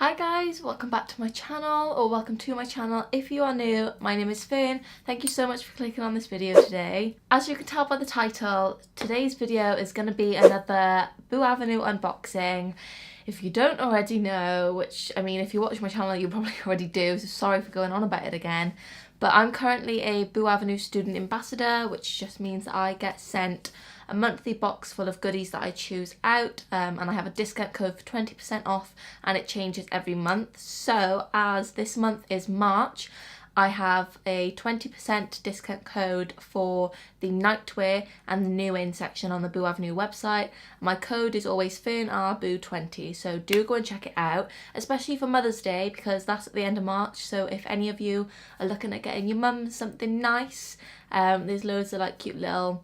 Hi guys, welcome back to my channel, or welcome to my channel if you are new. My name is Fern. Thank you so much for clicking on this video today. As you can tell by the title, today's video is going to be another BOUX Avenue unboxing. If you don't already know, which I mean if you watch my channel you probably already do, so sorry for going on about it again. But I'm currently a BOUX Avenue student ambassador, which just means that I get sent a monthly box full of goodies that I choose out, and I have a discount code for 20% off, and it changes every month. So as this month is March, I have a 20% discount code for the nightwear and the new in section on the BOUX Avenue website. My code is always fern.roberts20, so do go and check it out, especially for Mother's Day because that's at the end of March. So if any of you are looking at getting your mum something nice, there's loads of like cute little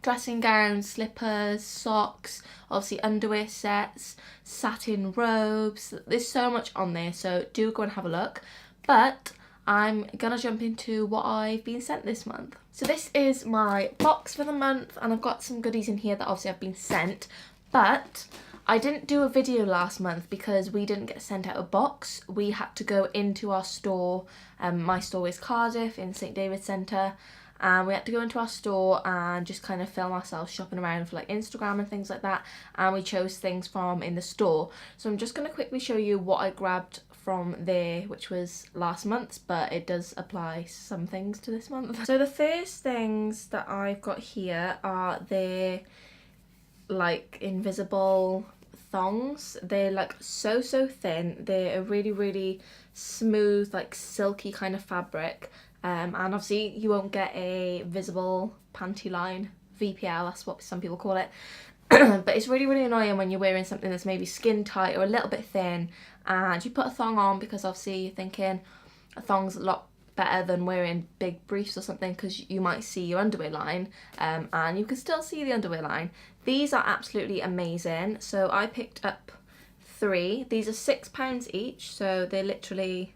dressing gowns, slippers, socks, obviously underwear sets, satin robes. There's so much on there, so do go and have a look. But I'm gonna jump into what I've been sent this month. So this is my box for the month, and I've got some goodies in here that obviously I've been sent, but I didn't do a video last month because we didn't get sent out a box. We had to go into our store. My store is Cardiff in St David's Centre, and we had to go into our store and just kind of film ourselves shopping around for like Instagram and things like that, and we chose things from in the store. So I'm just going to quickly show you what I grabbed from there, which was last month's, but it does apply some things to this month. So the first things that I've got here are their like invisible thongs. They're like so thin. They're a really smooth, like silky kind of fabric. And obviously you won't get a visible panty line, VPL, that's what some people call it. But it's really annoying when you're wearing something that's maybe skin tight or a little bit thin and you put a thong on, because obviously you're thinking a thong's a lot better than wearing big briefs or something because you might see your underwear line, and you can still see the underwear line. These are absolutely amazing. So I picked up 3. These are £6 each, so they're literally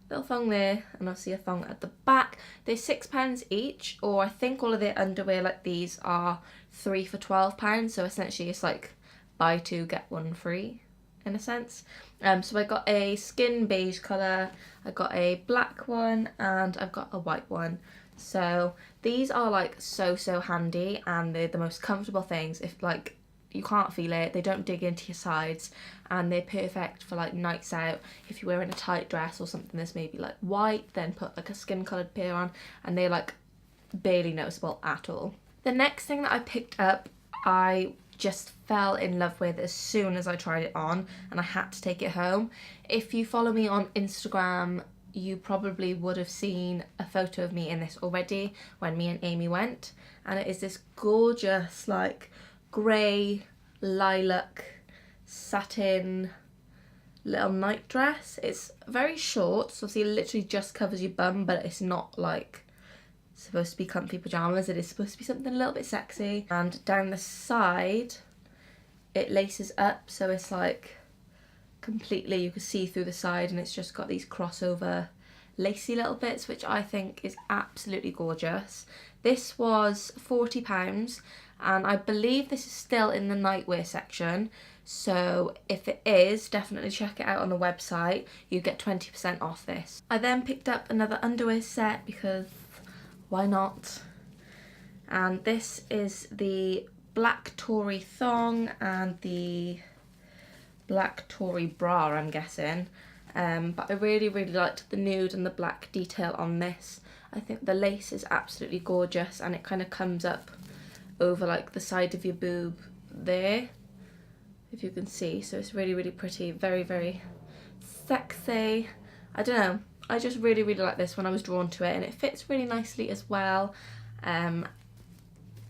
little thong there and obviously a thong at the back. They're £6 each, or I think all of their underwear like these are 3 for £12, so essentially it's like buy 2 get 1 free in a sense. So I got a skin beige colour, I got a black one, and I've got a white one. So these are like so handy, and they're the most comfortable things. If like you can't feel it, they don't dig into your sides, and they're perfect for like nights out. If you're wearing a tight dress or something that's maybe like white, then put like a skin coloured pair on, and they're like barely noticeable at all. The next thing that I picked up, I just fell in love with as soon as I tried it on, and I had to take it home. If you follow me on Instagram, you probably would have seen a photo of me in this already when me and Amy went, and it is this gorgeous like grey lilac satin little night dress. It's very short, so obviously it literally just covers your bum, but it's not like supposed to be comfy pajamas. It is supposed to be something a little bit sexy. And down the side it laces up, so it's like completely, you can see through the side, and it's just got these crossover lacy little bits, which I think is absolutely gorgeous. This was £40, and I believe this is still in the nightwear section, so if it is, definitely check it out on the website. You get 20% off this. I then picked up another underwear set because why not? And this is the black Tory thong and the black Tory bra, I'm guessing. But I really liked the nude and the black detail on this. I think the lace is absolutely gorgeous, and it kind of comes up over like the side of your boob there, if you can see. So it's really pretty, very sexy. I don't know, I just really like this when I was drawn to it, and it fits really nicely as well.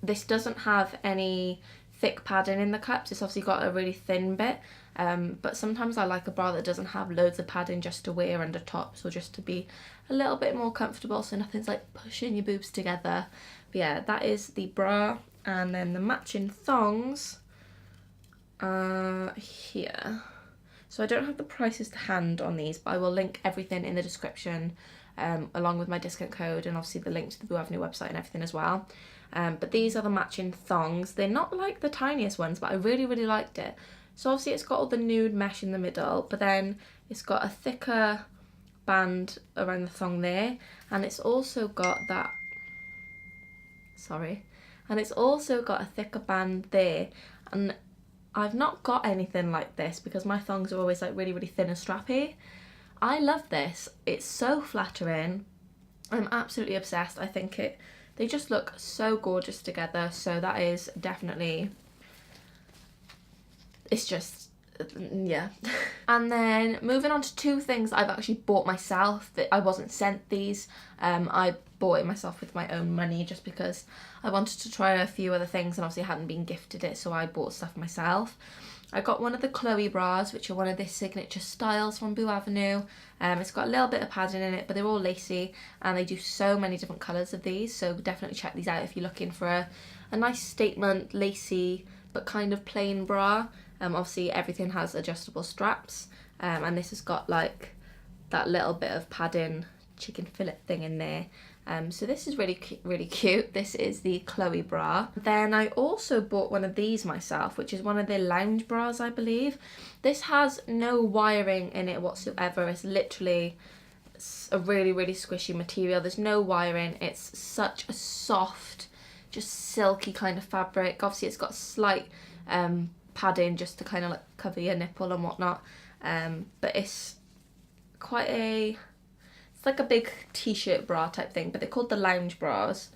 This doesn't have any thick padding in the cups. It's obviously got a really thin bit, but sometimes I like a bra that doesn't have loads of padding just to wear under tops, or just to be a little bit more comfortable, so nothing's like pushing your boobs together. But yeah, that is the bra, and then the matching thongs are here. So I don't have the prices to hand on these, but I will link everything in the description, along with my discount code, and obviously the link to the BOUX Avenue website and everything as well. But these are the matching thongs. They're not like the tiniest ones, but I really liked it. So obviously it's got all the nude mesh in the middle, but then It's got a thicker band around the thong there, and it's also got that, sorry, and it's also got a thicker band there. And I've not got anything like this because my thongs are always like really, really thin and strappy. I love this. It's so flattering. I'm absolutely obsessed. I think they just look so gorgeous together. So that is definitely, it's just, yeah. And then moving on to two things I've actually bought myself that I wasn't sent these. I bought it myself with my own money just because I wanted to try a few other things and obviously I hadn't been gifted it, so I bought stuff myself. I got one of the Chloe bras, which are one of the signature styles from BOUX Avenue. It's got a little bit of padding in it, but they're all lacy, and they do so many different colours of these, so definitely check these out if you're looking for a nice statement, lacy, but kind of plain bra. Obviously everything has adjustable straps, and this has got like that little bit of padding chicken fillet thing in there. So this is really cute. This is the Chloe bra. Then I also bought one of these myself, which is one of the lounge bras, I believe. This has no wiring in it whatsoever. It's literally a really, really squishy material. There's no wiring. It's such a soft, just silky kind of fabric. Obviously it's got slight padding just to kind of like cover your nipple and whatnot. But it's quite it's like a big t-shirt bra type thing, but they're called the lounge bras.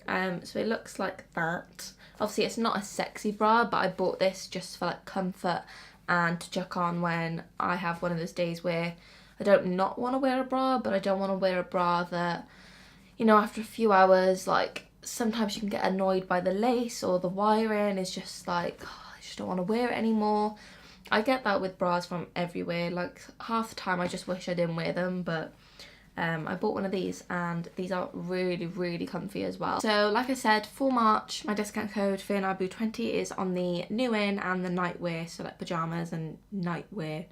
So it looks like that. Obviously it's not a sexy bra, but I bought this just for like comfort and to chuck on when I have one of those days where I don't not want to wear a bra, but I don't want to wear a bra that, you know, after a few hours, like sometimes you can get annoyed by the lace or the wiring is just like, oh, I just don't want to wear it anymore. I get that with bras from everywhere. Like half the time I just wish I didn't wear them, but I bought one of these and these are really, really comfy as well. So like I said, for March, my discount code FERNABU20 is on the new in and the nightwear, so like pajamas and nightwear.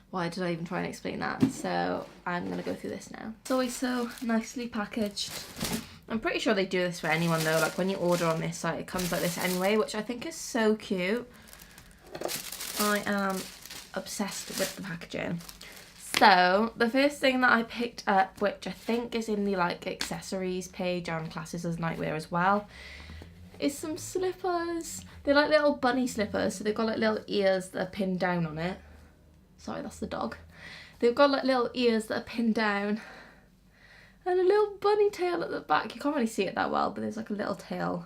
Why did I even try and explain that? So I'm gonna go through this now. It's always so nicely packaged. I'm pretty sure they do this for anyone though, like when you order on this site it comes like this anyway, which I think is so cute. I am obsessed with the packaging. So the first thing that I picked up, which I think is in the like accessories page and classes as nightwear as well, is some slippers. They're like little bunny slippers, so they've got like little ears that are pinned down on it. Sorry, that's the dog. They've got like little ears that are pinned down and a little bunny tail at the back. You can't really see it that well, but there's like a little tail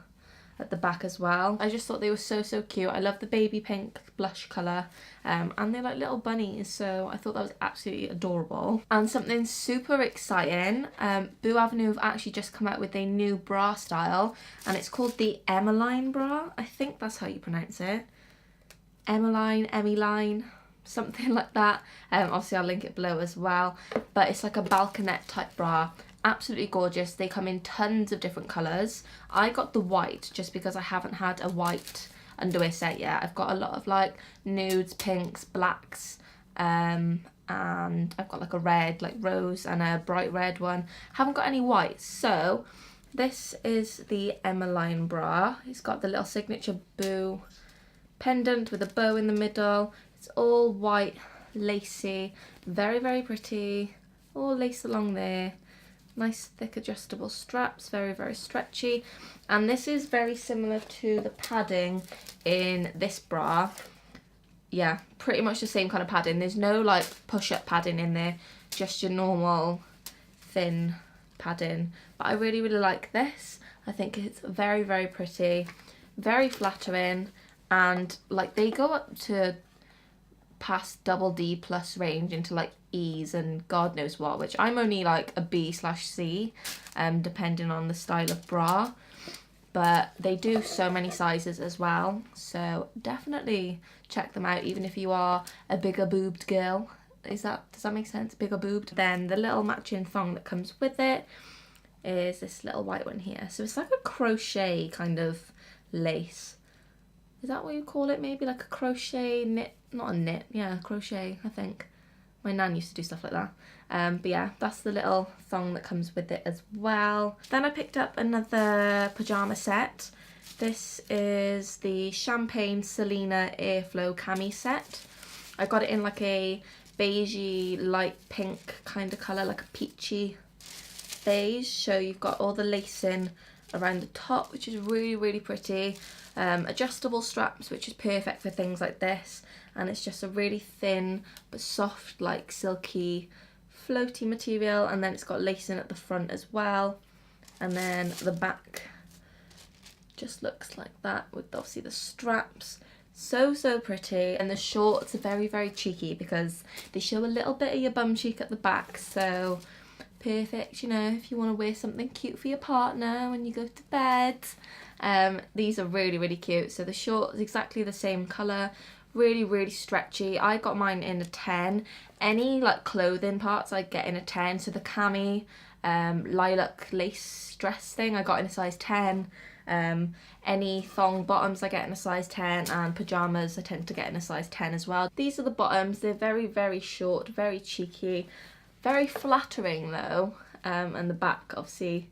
at the back as well. I just thought they were so cute. I love the baby pink blush colour, and they're like little bunnies, so I thought that was absolutely adorable. And something super exciting, BOUX Avenue have actually just come out with a new bra style, and it's called the Emmeline bra. I think that's how you pronounce it. Emmeline, something like that. Obviously I'll link it below as well, but it's like a balconette type bra. Absolutely gorgeous. They come in tons of different colours. I got the white just because I haven't had a white underwear set yet. I've got a lot of like nudes, pinks, blacks, and I've got like a red, like rose, and a bright red one. Haven't got any whites, so this is the Emmeline bra. It's got the little signature BOUX pendant with a bow in the middle. It's all white, lacy, very pretty, all lace along there. Nice thick adjustable straps, very stretchy, and this is very similar to the padding in this bra. Yeah, pretty much the same kind of padding. There's no like push-up padding in there, just your normal thin padding, but I really like this. I think it's very pretty, very flattering, and like they go up to past double D plus range into like E's and God knows what, which I'm only like a B/C, depending on the style of bra, but they do so many sizes as well, so definitely check them out even if you are a bigger boobed girl. Does that make sense? Bigger boobed. Then the little matching thong that comes with it is this little white one here, so it's like a crochet kind of lace. Is that what you call it? Maybe like a crochet knit, not a knit, yeah, crochet, I think. My nan used to do stuff like that. But yeah, that's the little thong that comes with it as well. Then I picked up another pyjama set. This is the Champagne Selena Airflow Cami set. I got it in like a beigey light pink kind of colour, like a peachy beige. So you've got all the lacing around the top, which is really, really pretty. Adjustable straps, which is perfect for things like this. And it's just a really thin but soft, like silky, floaty material. And then it's got lacing at the front as well. And then the back just looks like that with obviously the straps. So pretty. And the shorts are very, very cheeky because they show a little bit of your bum cheek at the back. So perfect, you know, if you want to wear something cute for your partner when you go to bed. These are really, really cute. So the shorts exactly the same colour, really, really stretchy. I got mine in a 10. Any like clothing parts I get in a 10. So the cami lilac lace dress thing I got in a size 10. Any thong bottoms I get in a size 10, and pajamas I tend to get in a size 10 as well. These are the bottoms. They're very, very short, very cheeky. Very flattering though, and the back, obviously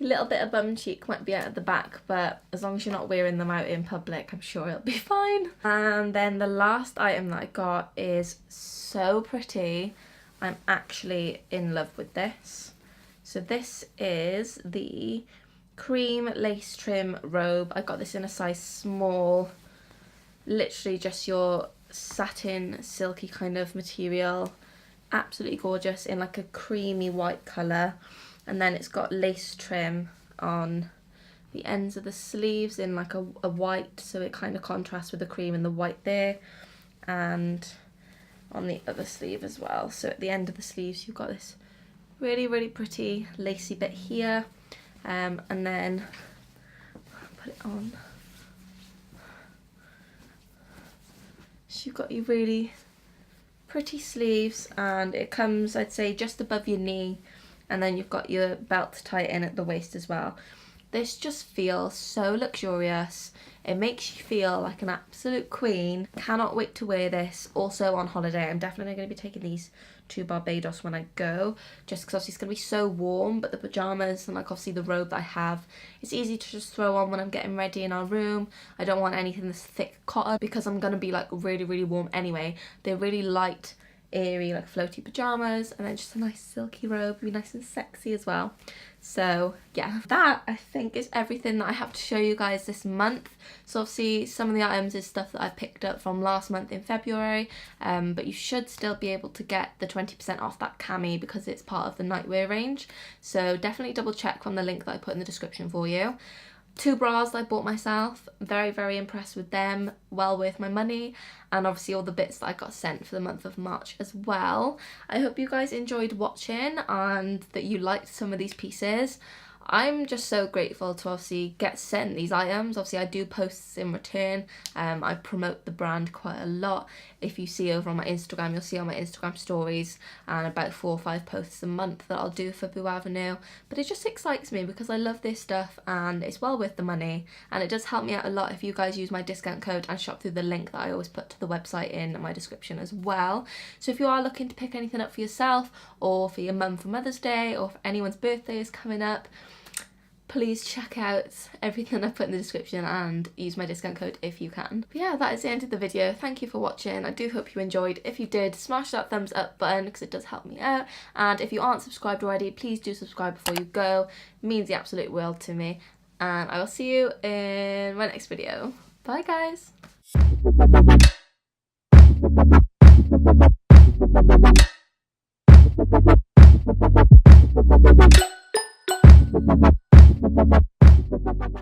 a little bit of bum cheek might be out at the back, but as long as you're not wearing them out in public, I'm sure it'll be fine. And then the last item that I got is so pretty. I'm actually in love with this. So this is the cream lace trim robe. I got this in a size small. Literally just your satin silky kind of material. Absolutely gorgeous in like a creamy white colour, and then it's got lace trim on the ends of the sleeves in like a white, so it kind of contrasts with the cream and the white there, and on the other sleeve as well. So at the end of the sleeves you've got this really, really pretty lacy bit here, and then put it on. So you've got your really pretty sleeves, and it comes, I'd say, just above your knee, and then you've got your belt to tie it in at the waist as well. This just feels so luxurious. It makes you feel like an absolute queen. Cannot wait to wear this. Also on holiday, I'm definitely going to be taking these to Barbados when I go, just because obviously it's going to be so warm, but the pajamas and like obviously the robe that I have, it's easy to just throw on when I'm getting ready in our room. I don't want anything that's thick cotton because I'm going to be like really, really warm anyway. They're really light, airy, like floaty pajamas, and then just a nice silky robe, be nice and sexy as well. So yeah, that I think is everything that I have to show you guys this month. So obviously some of the items is stuff that I picked up from last month in February, but you should still be able to get the 20% off that cami because it's part of the nightwear range. So definitely double check from the link that I put in the description for you. 2 bras that I bought myself, very, very impressed with them, well worth my money, and obviously all the bits that I got sent for the month of March as well. I hope you guys enjoyed watching and that you liked some of these pieces. I'm just so grateful to obviously get sent these items. Obviously I do posts in return. I promote the brand quite a lot. If you see over on my Instagram, you'll see on my Instagram stories, and about 4 or 5 posts a month that I'll do for BOUX Avenue. But it just excites me because I love this stuff and it's well worth the money, and it does help me out a lot if you guys use my discount code and shop through the link that I always put to the website in my description as well. So if you are looking to pick anything up for yourself, or for your mum for Mother's Day, or if anyone's birthday is coming up, please check out everything I put in the description and use my discount code if you can. But yeah, that is the end of the video. Thank you for watching. I do hope you enjoyed. If you did, smash that thumbs up button because it does help me out. And if you aren't subscribed already, please do subscribe before you go. It means the absolute world to me. And I will see you in my next video. Bye guys. Bye.